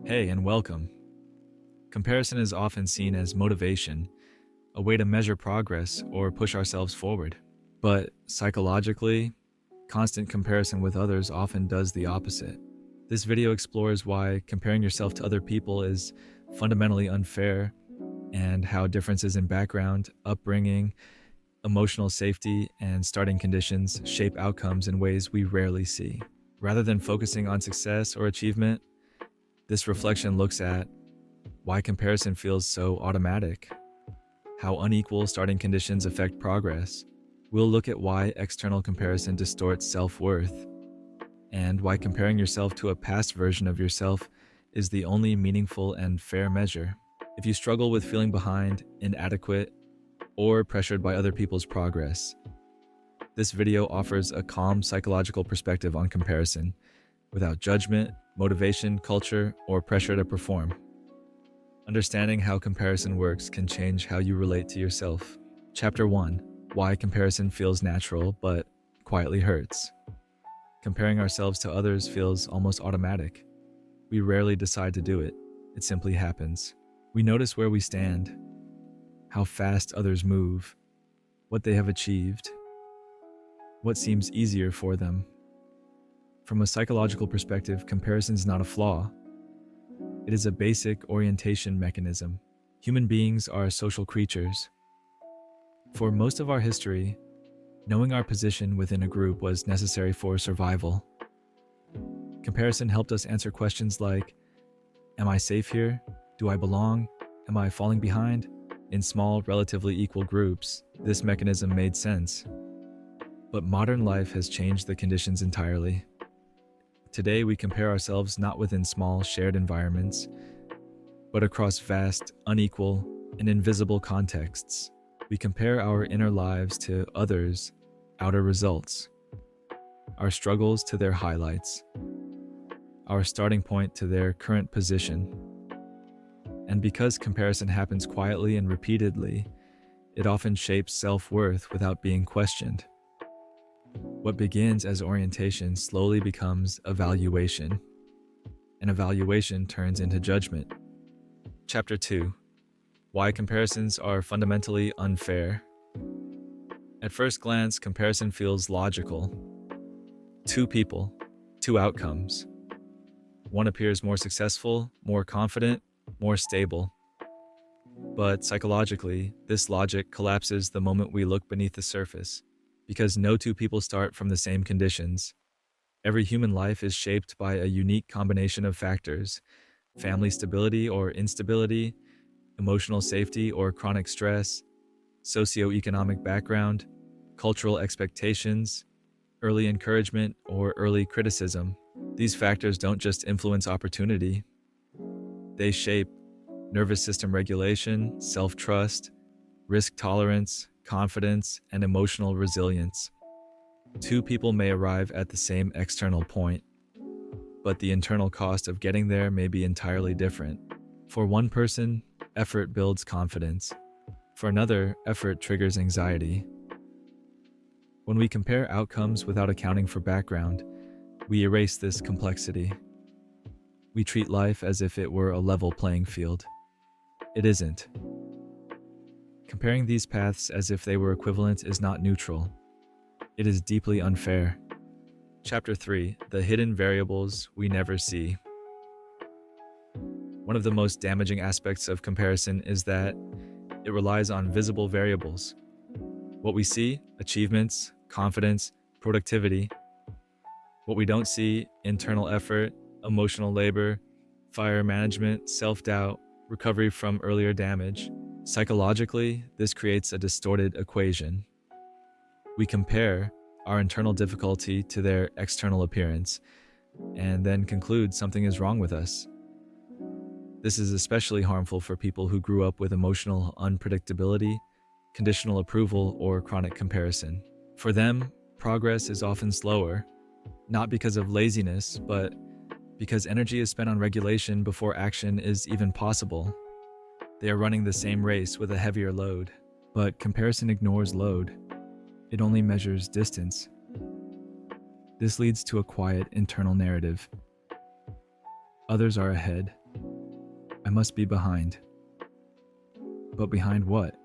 Hey, and welcome. Comparison is often seen as motivation, a way to measure progress or push ourselves forward. But psychologically, constant comparison with others often does the opposite. This video explores why comparing yourself to other people is fundamentally unfair and how differences in background, upbringing, emotional safety, and starting conditions shape outcomes in ways we rarely see. Rather than focusing on success or achievement, this reflection looks at why comparison feels so automatic, how unequal starting conditions affect progress. We'll look at why external comparison distorts self-worth, and why comparing yourself to a past version of yourself is the only meaningful and fair measure. If you struggle with feeling behind, inadequate, or pressured by other people's progress, this video offers a calm psychological perspective on comparison, without judgment, motivation, culture, or pressure to perform. Understanding how comparison works can change how you relate to yourself. Chapter 1: Why comparison feels natural but quietly hurts. Comparing ourselves to others feels almost automatic. We rarely decide to do it. It simply happens. We notice where we stand, how fast others move, what they have achieved, what seems easier for them. From a psychological perspective, comparison is not a flaw. It is a basic orientation mechanism. Human beings are social creatures. For most of our history, knowing our position within a group was necessary for survival. Comparison helped us answer questions like, am I safe here? Do I belong? Am I falling behind? In small, relatively equal groups, this mechanism made sense. But modern life has changed the conditions entirely. Today, we compare ourselves not within small, shared environments, but across vast, unequal, and invisible contexts. We compare our inner lives to others' outer results, our struggles to their highlights, our starting point to their current position. And because comparison happens quietly and repeatedly, it often shapes self-worth without being questioned. What begins as orientation slowly becomes evaluation, and evaluation turns into judgment. Chapter 2: Why comparisons are fundamentally unfair. At first glance, comparison feels logical. Two people, two outcomes. One appears more successful, more confident, more stable. But psychologically, this logic collapses the moment we look beneath the surface. Because no two people start from the same conditions. Every human life is shaped by a unique combination of factors: family stability or instability, emotional safety or chronic stress, socioeconomic background, cultural expectations, early encouragement or early criticism. These factors don't just influence opportunity, they shape nervous system regulation, self-trust, risk tolerance, confidence, and emotional resilience. Two people may arrive at the same external point, but the internal cost of getting there may be entirely different. For one person, effort builds confidence. For another, effort triggers anxiety. When we compare outcomes without accounting for background, we erase this complexity. We treat life as if it were a level playing field. It isn't. Comparing these paths as if they were equivalent is not neutral. It is deeply unfair. Chapter 3: The hidden variables we never see. One of the most damaging aspects of comparison is that it relies on visible variables. What we see: achievements, confidence, productivity. What we don't see: internal effort, emotional labor, fire management, self-doubt, recovery from earlier damage. Psychologically, this creates a distorted equation. We compare our internal difficulty to their external appearance, and then conclude something is wrong with us. This is especially harmful for people who grew up with emotional unpredictability, conditional approval, or chronic comparison. For them, progress is often slower, not because of laziness, but because energy is spent on regulation before action is even possible. They are running the same race with a heavier load, but comparison ignores load. It only measures distance. This leads to a quiet internal narrative. Others are ahead. I must be behind. But behind what?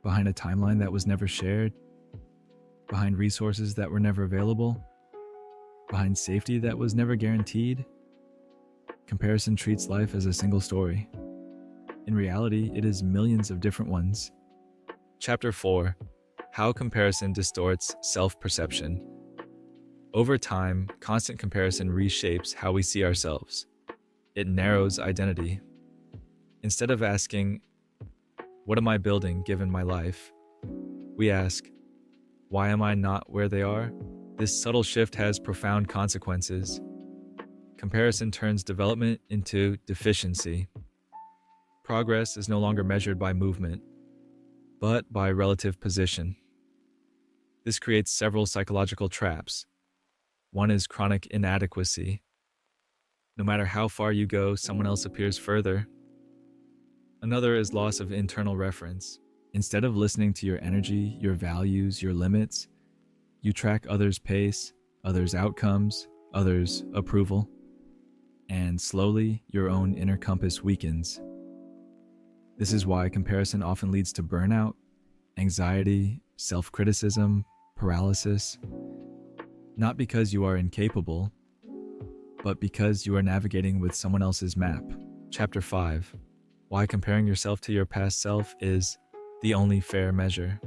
Behind a timeline that was never shared? Behind resources that were never available? Behind safety that was never guaranteed? Comparison treats life as a single story. In reality, it is millions of different ones. Chapter 4: How Comparison Distorts Self-Perception. Over time, constant comparison reshapes how we see ourselves. It narrows identity. Instead of asking, "What am I building given my life?" we ask, "Why am I not where they are?" This subtle shift has profound consequences. Comparison turns development into deficiency. Progress is no longer measured by movement, but by relative position. This creates several psychological traps. One is chronic inadequacy. No matter how far you go, someone else appears further. Another is loss of internal reference. Instead of listening to your energy, your values, your limits, you track others' pace, others' outcomes, others' approval. And slowly, your own inner compass weakens. This is why comparison often leads to burnout, anxiety, self-criticism, paralysis. Not because you are incapable, but because you are navigating with someone else's map. Chapter 5: Why comparing yourself to your past self is the only fair measure.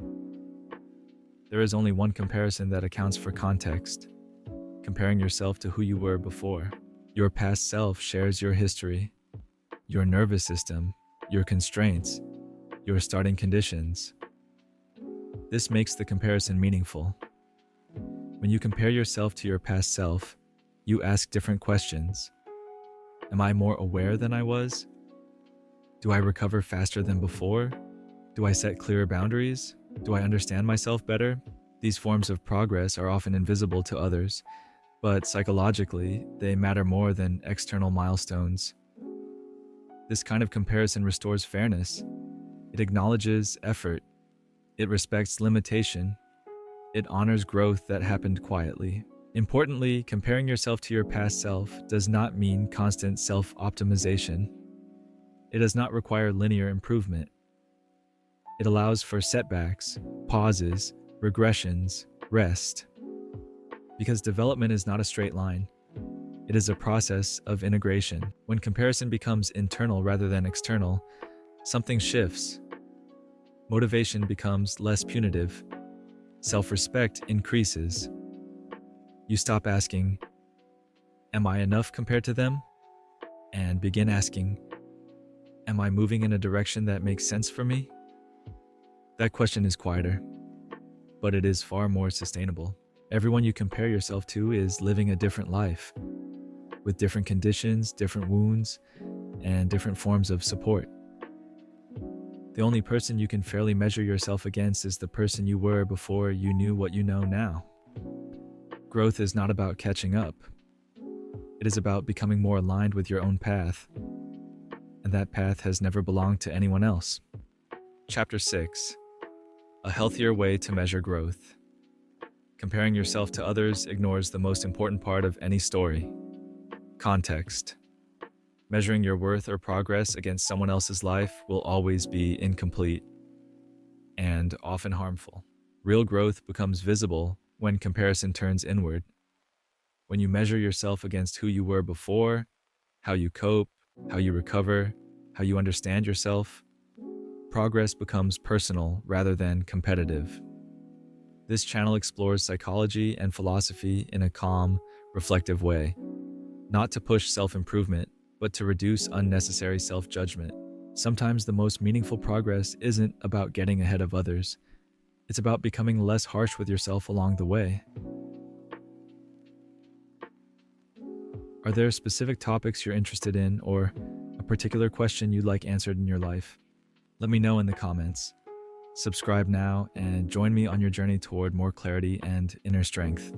There is only one comparison that accounts for context: comparing yourself to who you were before. Your past self shares your history, your nervous system, your constraints, your starting conditions. This makes the comparison meaningful. When you compare yourself to your past self, you ask different questions. Am I more aware than I was? Do I recover faster than before? Do I set clearer boundaries? Do I understand myself better? These forms of progress are often invisible to others, but psychologically, they matter more than external milestones. This kind of comparison restores fairness. It acknowledges effort. It respects limitation. It honors growth that happened quietly. Importantly, comparing yourself to your past self does not mean constant self-optimization. It does not require linear improvement. It allows for setbacks, pauses, regressions, rest. Because development is not a straight line. It is a process of integration. When comparison becomes internal rather than external, something shifts. Motivation becomes less punitive. Self-respect increases. You stop asking, "Am I enough compared to them?" and begin asking, "Am I moving in a direction that makes sense for me?" That question is quieter, but it is far more sustainable. Everyone you compare yourself to is living a different life, with different conditions, different wounds, and different forms of support. The only person you can fairly measure yourself against is the person you were before you knew what you know now. Growth is not about catching up. It is about becoming more aligned with your own path, and that path has never belonged to anyone else. Chapter 6: A Healthier Way to Measure Growth. Comparing yourself to others ignores the most important part of any story: context. Measuring your worth or progress against someone else's life will always be incomplete and often harmful. Real growth becomes visible when comparison turns inward. When you measure yourself against who you were before, how you cope, how you recover, how you understand yourself, progress becomes personal rather than competitive. This channel explores psychology and philosophy in a calm, reflective way, not to push self-improvement, but to reduce unnecessary self-judgment. Sometimes the most meaningful progress isn't about getting ahead of others. It's about becoming less harsh with yourself along the way. Are there specific topics you're interested in or a particular question you'd like answered in your life? Let me know in the comments. Subscribe now and join me on your journey toward more clarity and inner strength.